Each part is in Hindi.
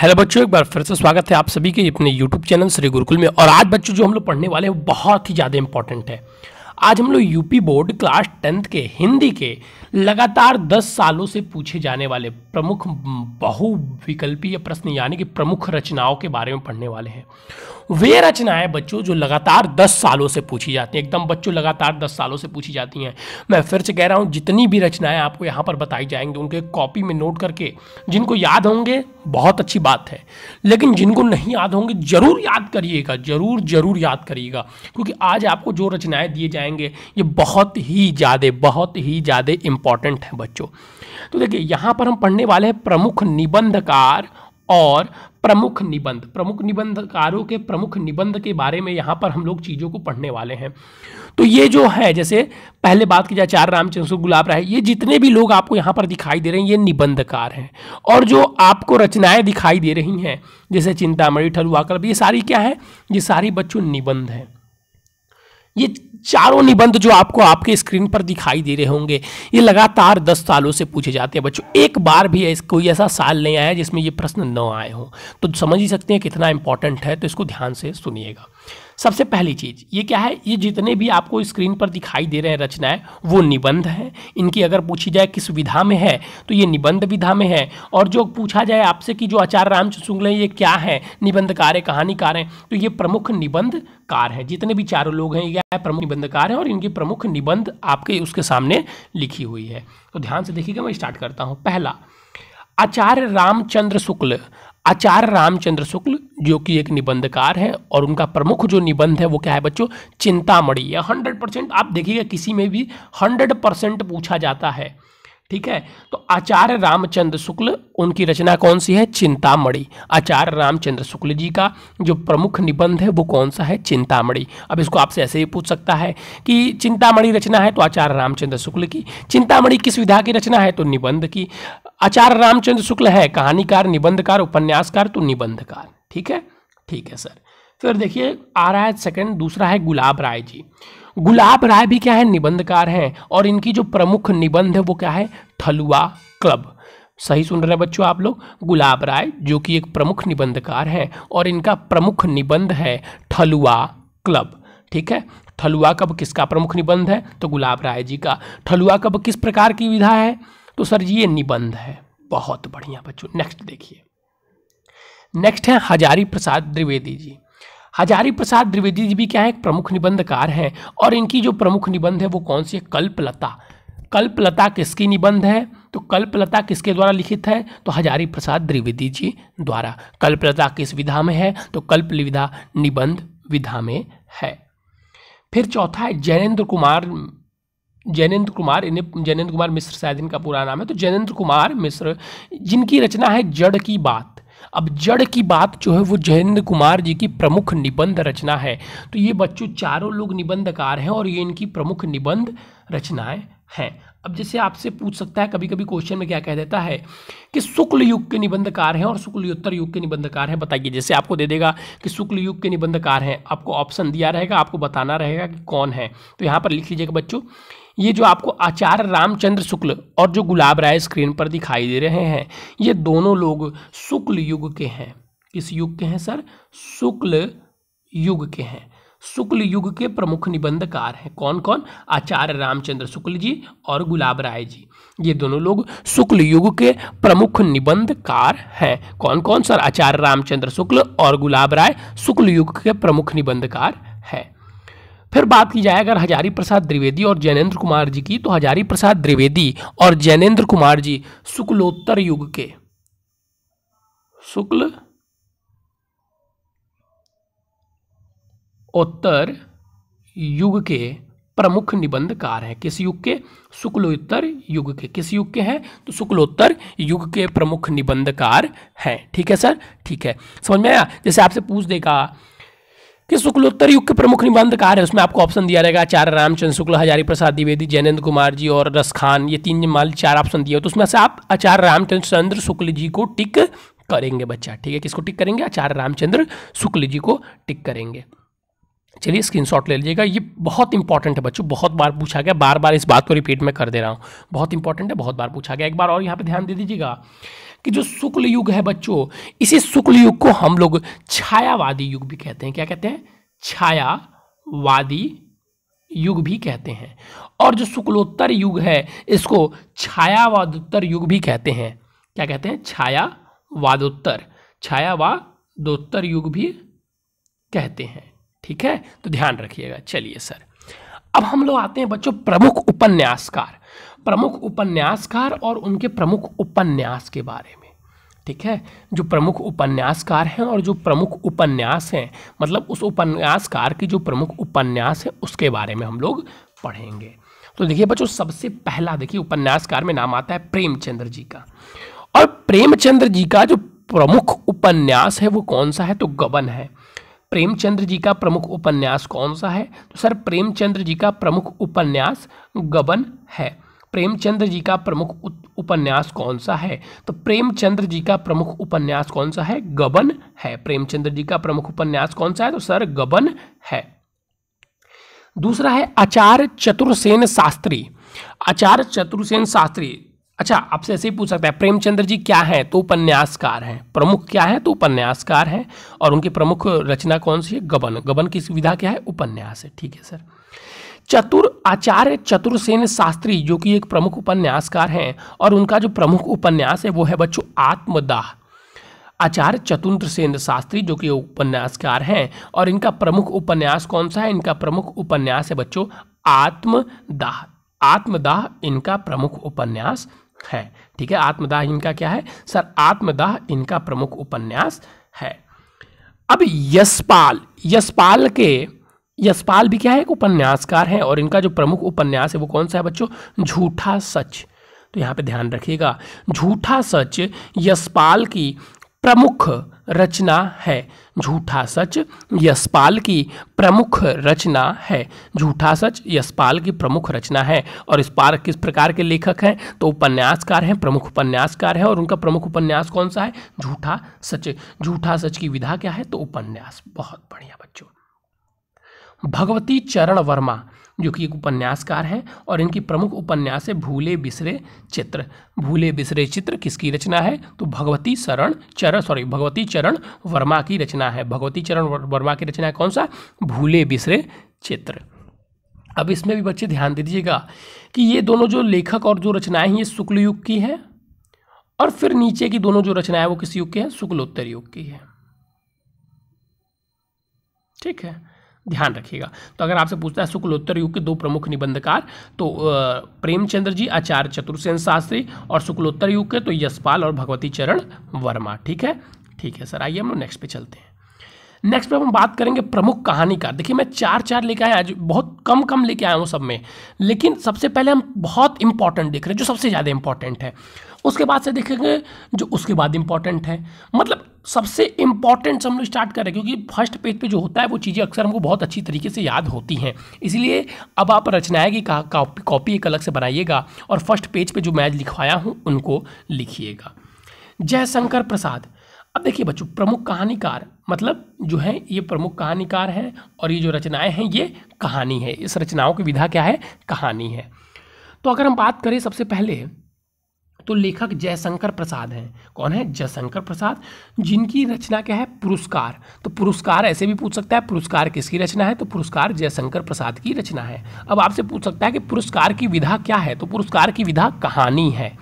हेलो बच्चों, एक बार फिर से स्वागत है आप सभी के अपने YouTube चैनल श्री गुरुकुल में। और आज बच्चों जो हम लोग पढ़ने वाले हैं वो बहुत ही ज़्यादा इंपॉर्टेंट है। आज हम लोग यूपी बोर्ड क्लास 10th के हिंदी के लगातार 10 सालों से पूछे जाने वाले प्रमुख बहुविकल्पीय प्रश्न यानी कि प्रमुख रचनाओं के बारे में पढ़ने वाले हैं। वे रचनाएं बच्चों जो लगातार 10 सालों से पूछी जाती हैं, एकदम बच्चों लगातार 10 सालों से पूछी जाती हैं। मैं फिर से कह रहा हूं, जितनी भी रचनाएं आपको यहाँ पर बताई जाएंगी उनके कॉपी में नोट करके, जिनको याद होंगे बहुत अच्छी बात है, लेकिन जिनको नहीं याद होंगे जरूर याद करिएगा, जरूर याद करिएगा, क्योंकि आज आपको जो रचनाएं दिए जाएंगे ये बहुत ही ज़्यादा इंपॉर्टेंट है बच्चों। तो देखिए यहाँ पर हम पढ़ने वाले हैं प्रमुख निबंधकार और प्रमुख निबंधकारों के प्रमुख निबंध के बारे में यहाँ पर हम लोग चीज़ों को पढ़ने वाले हैं। तो ये जो है, जैसे पहले बात की जाए आचार्य रामचंद्र गुलाब राय, ये जितने भी लोग आपको यहाँ पर दिखाई दे रहे हैं ये निबंधकार हैं। और जो आपको रचनाएं दिखाई दे रही हैं जैसे चिंतामणि, ठलुआ कल्प, ये सारी क्या है? ये सारी बच्चों निबंध हैं। ये चारों निबंध जो आपको आपके स्क्रीन पर दिखाई दे रहे होंगे ये लगातार 10 सालों से पूछे जाते हैं बच्चों। एक बार भी कोई ऐसा साल नहीं आया जिसमें ये प्रश्न न आए हों। तो समझ ही सकते हैं कितना इंपॉर्टेंट है, तो इसको ध्यान से सुनिएगा। सबसे पहली चीज़ ये क्या है, ये जितने भी आपको स्क्रीन पर दिखाई दे रहे हैं रचनाएं वो निबंध हैं। इनकी अगर पूछी जाए किस विधा में है तो ये निबंध विधा में है। और जो पूछा जाए आपसे कि जो आचार्य रामचंद्र शुक्ल हैं ये क्या है, निबंधकार है, कहानीकार हैं, तो ये प्रमुख निबंधकार हैं। जितने भी चारों लोग हैं ये क्या है? प्रमुख निबंधकार हैं। और इनकी प्रमुख निबंध आपके उसके सामने लिखी हुई है। तो ध्यान से देखिएगा, मैं स्टार्ट करता हूँ। पहला, आचार्य रामचंद्र शुक्ल। आचार्य रामचंद्र शुक्ल जो कि एक निबंधकार है और उनका प्रमुख जो निबंध है वो क्या है बच्चों? चिंतामणि। यह 100% आप देखिएगा किसी में भी 100% पूछा जाता है, ठीक है। तो आचार्य रामचंद्र शुक्ल, उनकी रचना कौन सी है? चिंतामणि। आचार्य रामचंद्र शुक्ल जी का जो प्रमुख निबंध है वो कौन सा है? चिंतामणि। अब इसको आपसे ऐसे ही पूछ सकता है कि चिंतामणि रचना है तो आचार्य रामचंद्र शुक्ल की। चिंतामणि किस विधा की रचना है? तो निबंध की। आचार्य रामचंद्र शुक्ल है कहानीकार, निबंधकार, उपन्यासकार, तो निबंधकार। ठीक है सर। फिर देखिए आ रहा है सेकंड, दूसरा है गुलाब राय जी। गुलाब राय भी क्या है? निबंधकार हैं। और इनकी जो प्रमुख निबंध है वो क्या है? ठलुआ क्लब। सही सुन रहे हैं बच्चों आप लोग। गुलाब राय जो कि एक प्रमुख निबंधकार हैं और इनका प्रमुख निबंध है ठलुआ क्लब। ठीक है। ठलुआ क्लब किसका प्रमुख निबंध है? तो गुलाब राय जी का। ठलुआ क्लब किस प्रकार की विधा है? तो सर जी ये निबंध है। बहुत बढ़िया बच्चों। नेक्स्ट देखिए, नेक्स्ट है हजारी प्रसाद द्विवेदी जी। हजारी प्रसाद द्विवेदी जी भी क्या है? एक प्रमुख निबंधकार हैं। और इनकी जो प्रमुख निबंध है वो कौन सी है? कल्पलता। कल्पलता किसकी निबंध है? तो कल्पलता किसके द्वारा लिखित है? तो हजारी प्रसाद द्विवेदी जी द्वारा। कल्पलता किस विधा में है? तो कल्प विधा निबंध विधा में है। फिर चौथा है जैनेन्द्र कुमार मिश्र, शायद इनका पूरा नाम है। तो जैनेन्द्र कुमार मिश्र जिनकी रचना है जड़ की बात। अब जड़ की बात जो है वो जैनेन्द्र कुमार जी की प्रमुख निबंध रचना है। तो ये बच्चों चारों लोग निबंधकार हैं और ये इनकी प्रमुख निबंध रचनाएं हैं। अब जैसे आपसे पूछ सकता है कभी कभी क्वेश्चन में क्या कह देता है कि शुक्ल युग के निबंधकार हैं और शुक्लयोत्तर युग के निबंधकार हैं, बताइए। जैसे आपको दे देगा कि शुक्ल युग के निबंधकार हैं, आपको ऑप्शन दिया रहेगा, आपको बताना रहेगा कि कौन है। तो यहाँ पर लिख लीजिएगा बच्चों, ये जो आपको आचार्य रामचंद्र शुक्ल और जो गुलाब राय स्क्रीन पर दिखाई दे रहे हैं ये दोनों लोग शुक्ल युग के हैं। किस युग के हैं सर? शुक्ल युग के हैं। शुक्ल युग के प्रमुख निबंधकार हैं। कौन कौन? आचार्य रामचंद्र शुक्ल जी और गुलाब राय जी। ये दोनों लोग शुक्ल युग के प्रमुख निबंधकार हैं। कौन कौन सर? आचार्य रामचंद्र शुक्ल और गुलाब राय शुक्ल युग के प्रमुख निबंधकार हैं। फिर बात की जाए अगर हजारी प्रसाद द्विवेदी और जैनेन्द्र कुमार जी की, तो हजारी प्रसाद द्विवेदी और जैनेन्द्र कुमार जी शुक्लोत्तर युग के, शुक्ल उत्तर युग के प्रमुख निबंधकार हैं। किस युग के? शुक्लोत्तर युग के। किस युग के हैं? तो शुक्लोत्तर युग के प्रमुख निबंधकार हैं। ठीक है सर, ठीक है, समझ में आया। जैसे आपसे पूछ देगा कि शुक्लोत्तर युग के प्रमुख निबंधकार है, उसमें आपको ऑप्शन दिया रहेगा आचार्य रामचंद्र शुक्ल, हजारी प्रसाद द्विवेदी, जैनेन्द्र कुमार जी और रसखान, ये तीन मान 4 ऑप्शन दिए हो। तो उसमें से आप आचार्य रामचंद्र शुक्ल जी को टिक करेंगे बच्चा। ठीक है, किसको टिक करेंगे? आचार्य रामचंद्र शुक्ल जी को टिक करेंगे। चलिए स्क्रीनशॉट ले लीजिएगा, ये बहुत इंपॉर्टेंट है बच्चों, बहुत बार पूछा गया, बार बार इस बात को रिपीट में कर दे रहा हूँ, बहुत इंपॉर्टेंट है, बहुत बार पूछा गया। एक बार और यहाँ पे ध्यान दे दीजिएगा कि जो शुक्ल युग है बच्चों, इसी शुक्ल युग को हम लोग छायावादी युग भी कहते हैं। क्या कहते हैं? छायावादी युग भी कहते हैं। और जो शुक्लोत्तर युग है इसको छायावादोत्तर युग भी कहते हैं। क्या कहते हैं? छायावादोत्तर युग भी कहते हैं। ठीक है, तो ध्यान रखिएगा। चलिए सर, अब हम लोग आते हैं बच्चों प्रमुख उपन्यासकार और उनके प्रमुख उपन्यास के बारे में। ठीक है, जो प्रमुख उपन्यासकार हैं और जो प्रमुख उपन्यास हैं, मतलब उस उपन्यासकार की जो प्रमुख उपन्यास है उसके बारे में हम लोग पढ़ेंगे। तो देखिए बच्चों, सबसे पहला देखिए उपन्यासकार में नाम आता है प्रेमचंद्र जी का। और प्रेमचंद्र जी का जो प्रमुख उपन्यास है वो कौन सा है? तो गबन है। प्रेमचंद्र जी का प्रमुख उपन्यास कौन सा है? तो सर प्रेमचंद्र जी का प्रमुख उपन्यास गबन है। प्रेमचंद्र जी का प्रमुख उपन्यास कौन सा है? तो प्रेमचंद्र जी का प्रमुख उपन्यास कौन सा है? गबन है। प्रेमचंद्र जी का प्रमुख उपन्यास कौन सा है? तो सर गबन है। दूसरा है आचार्य चतुर्सेन शास्त्री। आचार्य चतुर्सेन शास्त्री, अच्छा आपसे ऐसे ही पूछ सकता है प्रेमचंद्र जी क्या है? तो उपन्यासकार हैं। प्रमुख क्या है? तो उपन्यासकार हैं। और उनकी प्रमुख रचना कौन सी है? गबन। गबन की विधा क्या है? उपन्यास है। ठीक है सर। आचार्य चतुर्सेन शास्त्री जो कि एक प्रमुख उपन्यासकार हैं और उनका जो प्रमुख उपन्यास है वो है बच्चों आत्मदाह। आचार्य चतुर्सेन शास्त्री जो कि उपन्यासकार हैं और इनका प्रमुख उपन्यास कौन सा है? इनका प्रमुख उपन्यास है बच्चों आत्मदाह। आत्मदाह इनका प्रमुख उपन्यास है। ठीक है, आत्मदाह इनका क्या है? सर आत्मदाह इनका प्रमुख उपन्यास है। अब यशपाल भी क्या है? एक उपन्यासकार है और इनका जो प्रमुख उपन्यास है वो कौन सा है बच्चों? झूठा सच। तो यहाँ पे ध्यान रखिएगा, झूठा सच यशपाल की प्रमुख रचना है। झूठा सच यशपाल की प्रमुख रचना है। झूठा सच यशपाल की प्रमुख रचना है। और यशपाल किस प्रकार के लेखक हैं? तो उपन्यासकार हैं, प्रमुख उपन्यासकार हैं। और उनका प्रमुख उपन्यास कौन सा है? झूठा सच। झूठा सच की विधा क्या है? तो उपन्यास। बहुत बढ़िया बच्चों। भगवती चरण वर्मा जो कि एक उपन्यासकार हैं और इनकी प्रमुख उपन्यास है भूले बिसरे चित्र। भूले बिसरे चित्र किसकी रचना है? तो भगवती चरण वर्मा की रचना है। भगवती चरण वर्मा की रचना है कौन सा? भूले बिसरे चित्र। अब इसमें भी बच्चे ध्यान दे दीजिएगा कि ये दोनों जो लेखक और जो रचनाएं हैं ये शुक्ल युग की है और फिर नीचे की दोनों जो रचनाएं वो किस युग की है? शुक्लोत्तर युग की है। ठीक है, ध्यान रखिएगा। तो अगर आपसे पूछता है शुक्लोत्तर युग के दो प्रमुख निबंधकार, तो प्रेमचंद्र जी, आचार्य चतुर्सेन शास्त्री, और शुक्लोत्तर युग के तो यशपाल और भगवती चरण वर्मा। ठीक है सर। आइए हम लोग नेक्स्ट पे चलते हैं। नेक्स्ट पे हम बात करेंगे प्रमुख कहानीकार। देखिए मैं चार लेके आया, आज बहुत कम लेके आया हूँ सब में, लेकिन सबसे पहले हम बहुत इंपॉर्टेंट देख रहे हैं जो सबसे ज़्यादा इंपॉर्टेंट है। उसके बाद से देखेंगे जो उसके बाद इंपॉर्टेंट है, मतलब सबसे इंपॉर्टेंट हम लोग स्टार्ट करें, क्योंकि फर्स्ट पेज पे जो होता है वो चीज़ें अक्सर हमको बहुत अच्छी तरीके से याद होती हैं। इसलिए अब आप रचनाएं की कॉपी एक अलग से बनाइएगा और फर्स्ट पेज पे जो मैं लिखवाया हूँ उनको लिखिएगा। जयशंकर प्रसाद। अब देखिए बच्चों, प्रमुख कहानीकार मतलब जो है ये प्रमुख कहानीकार हैं और ये जो रचनाएं हैं ये कहानी है। इस रचनाओं की विधा क्या है? कहानी है। तो अगर हम बात करें सबसे पहले तो लेखक जयशंकर प्रसाद हैं। कौन है? जयशंकर प्रसाद, जिनकी रचना क्या है? पुरस्कार। तो पुरस्कार ऐसे भी पूछ सकता है, पुरस्कार किसकी रचना है? तो पुरस्कार जयशंकर प्रसाद की रचना है। अब आपसे पूछ सकता है कि पुरस्कार की विधा क्या है? तो पुरस्कार की विधा कहानी है।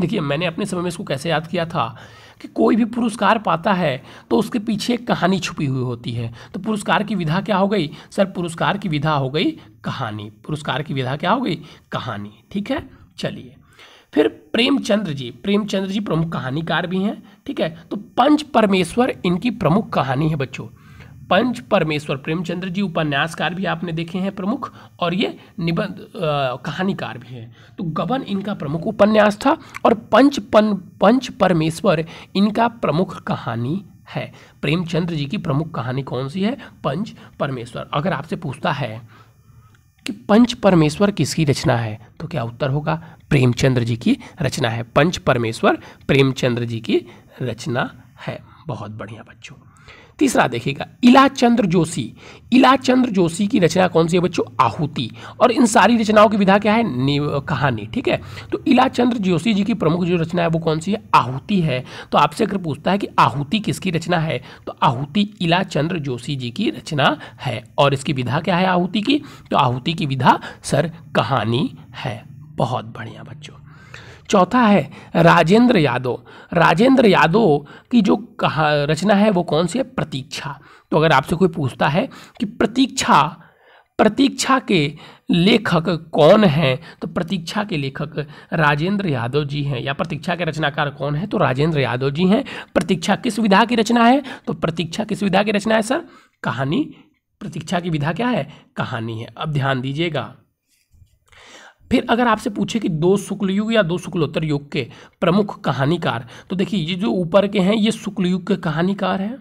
देखिए मैंने अपने समय में इसको कैसे याद किया था कि कोई भी पुरस्कार पाता है तो उसके पीछे एक कहानी छुपी हुई होती है। तो पुरस्कार की विधा क्या हो गई? सर पुरस्कार की विधा हो गई कहानी। पुरस्कार की विधा क्या हो गई? कहानी। ठीक है, चलिए फिर प्रेमचंद्र जी प्रमुख कहानीकार भी हैं। ठीक है, तो पंच परमेश्वर इनकी प्रमुख कहानी है बच्चों। पंच परमेश्वर, प्रेमचंद्र जी उपन्यासकार भी आपने देखे हैं प्रमुख, और ये निबंध कहानीकार भी हैं। तो गबन इनका प्रमुख उपन्यास था और पंच परमेश्वर इनका प्रमुख कहानी है। प्रेमचंद्र जी की प्रमुख कहानी कौन सी है? पंच परमेश्वर। अगर आपसे पूछता है कि पंच परमेश्वर किसकी रचना है, तो क्या उत्तर होगा? प्रेमचंद्र जी की रचना है। पंच परमेश्वर प्रेमचंद्र जी की रचना है। बहुत बढ़िया बच्चों। तीसरा देखिएगा, इलाचंद्र जोशी। इलाचंद्र जोशी की रचना कौन सी है बच्चों? आहुति। और इन सारी रचनाओं की विधा क्या है? कहानी। ठीक है, तो इलाचंद्र जोशी जी की प्रमुख जो रचना है वो कौन सी है? आहुति है। तो आपसे अगर पूछता है कि आहुति किसकी रचना है, तो आहुति इलाचंद्र जोशी जी की रचना है। और इसकी विधा क्या है आहुति की? तो आहुति की विधा सर कहानी है। बहुत बढ़िया बच्चों। चौथा है राजेंद्र यादव। राजेंद्र यादव की जो रचना है वो कौन सी है? प्रतीक्षा। तो अगर आपसे कोई पूछता है कि प्रतीक्षा के लेखक कौन हैं, तो प्रतीक्षा के लेखक राजेंद्र यादव जी हैं। या प्रतीक्षा के रचनाकार कौन है? तो राजेंद्र यादव जी हैं। प्रतीक्षा किस विधा की रचना है? तो प्रतीक्षा किस विधा की रचना है सर? कहानी। प्रतीक्षा की विधा क्या है? कहानी है। अब ध्यान दीजिएगा, फिर अगर आपसे पूछे कि दो शुक्ल युग या दो शुक्लोत्तर युग के प्रमुख कहानीकार, तो देखिए ये जो ऊपर के हैं ये शुक्ल युग के कहानीकार हैं,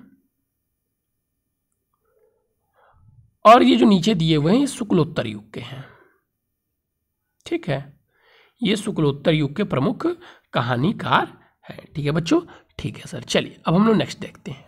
और ये जो नीचे दिए हुए हैं ये शुक्लोत्तर युग के हैं। ठीक है, ये शुक्लोत्तर युग के प्रमुख कहानीकार हैं। ठीक है बच्चों, ठीक है सर। चलिए अब हम लोग नेक्स्ट देखते हैं।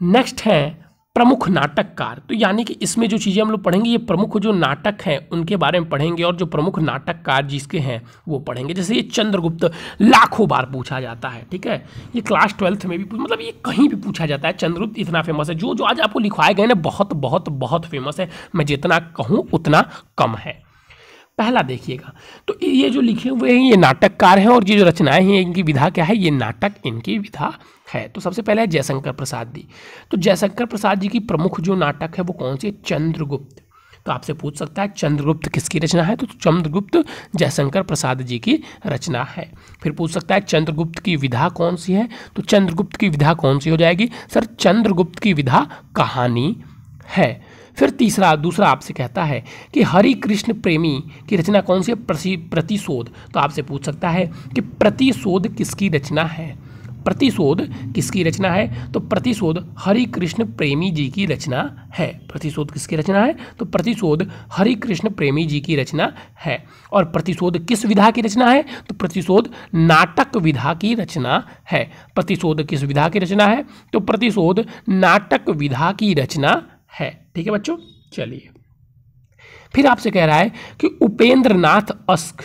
नेक्स्ट है प्रमुख नाटककार। तो यानी कि इसमें जो चीज़ें हम लोग पढ़ेंगे ये प्रमुख जो नाटक हैं उनके बारे में पढ़ेंगे, और जो प्रमुख नाटककार जिसके हैं वो पढ़ेंगे। जैसे ये चंद्रगुप्त लाखों बार पूछा जाता है। ठीक है, ये क्लास 12th में भी, मतलब ये कहीं भी पूछा जाता है। चंद्रगुप्त इतना फेमस है, जो जो आज आपको लिखवाए गए ना बहुत बहुत बहुत फेमस है। मैं जितना कहूँ उतना कम है। पहला देखिएगा, तो ये जो लिखे हुए हैं ये नाटककार हैं, और ये जो रचनाएं हैं इनकी विधा क्या है? ये नाटक इनकी विधा है। तो सबसे पहले है जयशंकर प्रसाद जी। तो जयशंकर प्रसाद जी की प्रमुख जो नाटक है वो कौन सी है? चंद्रगुप्त। तो आपसे पूछ सकता है चंद्रगुप्त किसकी रचना है? तो चंद्रगुप्त जयशंकर प्रसाद जी की रचना है। फिर पूछ सकता है चंद्रगुप्त की विधा कौन सी है? तो चंद्रगुप्त की विधा कौन सी हो जाएगी सर? चंद्रगुप्त की विधा कहानी है। फिर दूसरा आपसे कहता है कि हरि कृष्ण प्रेमी की रचना कौन सी है? प्रतिशोध। तो आपसे पूछ सकता है कि प्रतिशोध किसकी रचना है? प्रतिशोध किसकी रचना है? तो प्रतिशोध हरि कृष्ण प्रेमी जी की रचना है। प्रतिशोध किसकी रचना है? तो प्रतिशोध हरि कृष्ण प्रेमी जी की रचना है। और प्रतिशोध किस विधा की रचना है? तो प्रतिशोध नाटक विधा की रचना है। प्रतिशोध किस विधा की रचना है? तो प्रतिशोध नाटक विधा की रचना है। ठीक है बच्चों, चलिए फिर आपसे कह रहा है कि उपेंद्र नाथ अस्क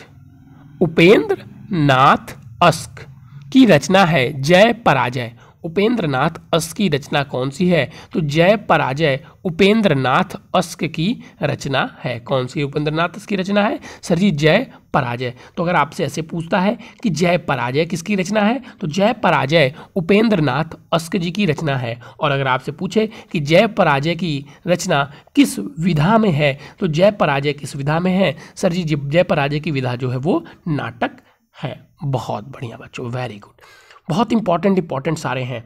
की रचना है जय पराजय। उपेंद्र नाथ अस्क की रचना कौन सी है? तो जय पराजय उपेंद्र नाथ अस्क की रचना है। कौन सी उपेंद्र नाथ अस्क की रचना है? सर जी जय पराजय। तो अगर आपसे ऐसे पूछता है कि जय पराजय किसकी रचना है? तो जय पराजय उपेंद्र नाथ अस्क जी की रचना है। और अगर आपसे पूछे कि जय पराजय की रचना किस विधा में है? तो जय पराजय किस विधा में है? सर जी जय पराजय की विधा जो है वो नाटक है। बहुत बढ़िया बच्चों, वेरी गुड। बहुत इंपॉर्टेंट सारे हैं।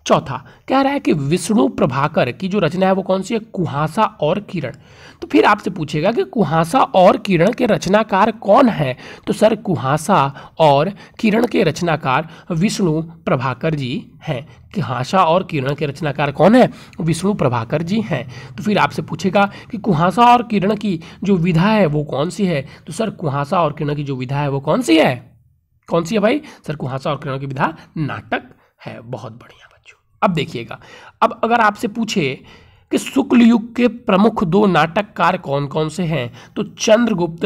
चौथा कह रहा है कि विष्णु प्रभाकर की जो रचना है वो कौन सी है? कुहासा और किरण। तो फिर आपसे पूछेगा कि कुहासा और किरण के रचनाकार कौन है? तो सर कुहासा और किरण के रचनाकार विष्णु प्रभाकर जी हैं। कुहासा और किरण के रचनाकार कौन है? विष्णु प्रभाकर जी हैं। तो फिर आपसे पूछेगा कि कुहासा और किरण की जो विधा है वो कौन सी है? तो सर कुहासा और किरण की जो विधा है वो कौन सी है? कौन सी है भाई? सर कुहासा और किरण की विधा नाटक है। बहुत बढ़िया बच्चों। अब देखिएगा, अब अगर आपसे पूछे कि शुक्ल युग के प्रमुख दो नाटककार कौन कौन से हैं? तो चंद्रगुप्त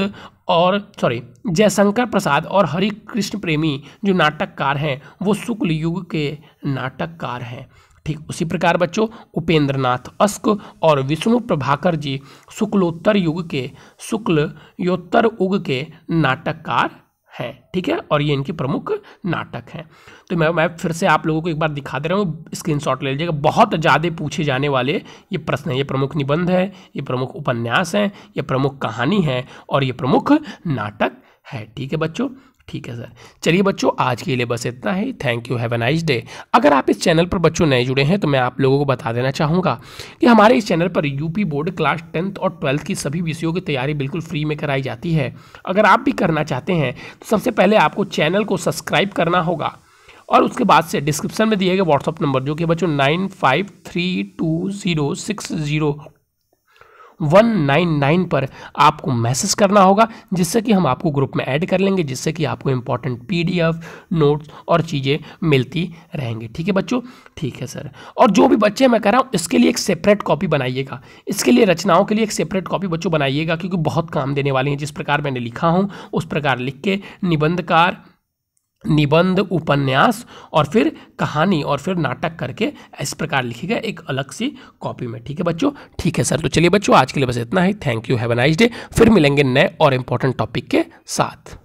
जयशंकर प्रसाद और हरि कृष्ण प्रेमी जो नाटककार हैं वो शुक्ल युग के नाटककार हैं। ठीक उसी प्रकार बच्चों उपेंद्र नाथ अस्क और विष्णु प्रभाकर जी शुक्लोत्तर युग के नाटककार हैं। ठीक है, और ये इनके प्रमुख नाटक हैं। तो मैं फिर से आप लोगों को एक बार दिखा दे रहा हूँ, स्क्रीनशॉट ले लीजिएगा। बहुत ज़्यादा पूछे जाने वाले ये प्रश्न हैं। ये प्रमुख निबंध है, ये प्रमुख उपन्यास हैं, ये प्रमुख कहानी है, और ये प्रमुख नाटक है। ठीक है बच्चों, ठीक है सर। चलिए बच्चों आज के लिए बस इतना ही। Thank you, have a nice day. अगर आप इस चैनल पर बच्चों नए जुड़े हैं तो मैं आप लोगों को बता देना चाहूँगा कि हमारे इस चैनल पर यूपी बोर्ड क्लास 10th और 12th की सभी विषयों की तैयारी बिल्कुल फ्री में कराई जाती है। अगर आप भी करना चाहते हैं तो सबसे पहले आपको चैनल को सब्सक्राइब करना होगा, और उसके बाद से डिस्क्रिप्शन में दिए गए व्हाट्सअप नंबर जो कि बच्चों 95320601 199 पर आपको मैसेज करना होगा, जिससे कि हम आपको ग्रुप में ऐड कर लेंगे, जिससे कि आपको इंपॉर्टेंट PDF नोट्स और चीज़ें मिलती रहेंगी। ठीक है बच्चों? ठीक है सर। और जो भी बच्चे मैं कह रहा हूँ इसके लिए एक सेपरेट कॉपी बनाइएगा, इसके लिए रचनाओं के लिए एक सेपरेट कॉपी बच्चों बनाइएगा, क्योंकि बहुत काम देने वाली हैं। जिस प्रकार मैंने लिखा हूँ उस प्रकार लिख के निबंधकार, निबंध, उपन्यास और फिर कहानी और फिर नाटक करके इस प्रकार लिखिएगा एक अलग सी कॉपी में। ठीक है बच्चों? ठीक है सर। तो चलिए बच्चों आज के लिए बस इतना ही। Thank you, have a nice day. फिर मिलेंगे नए और इंपॉर्टेंट टॉपिक के साथ।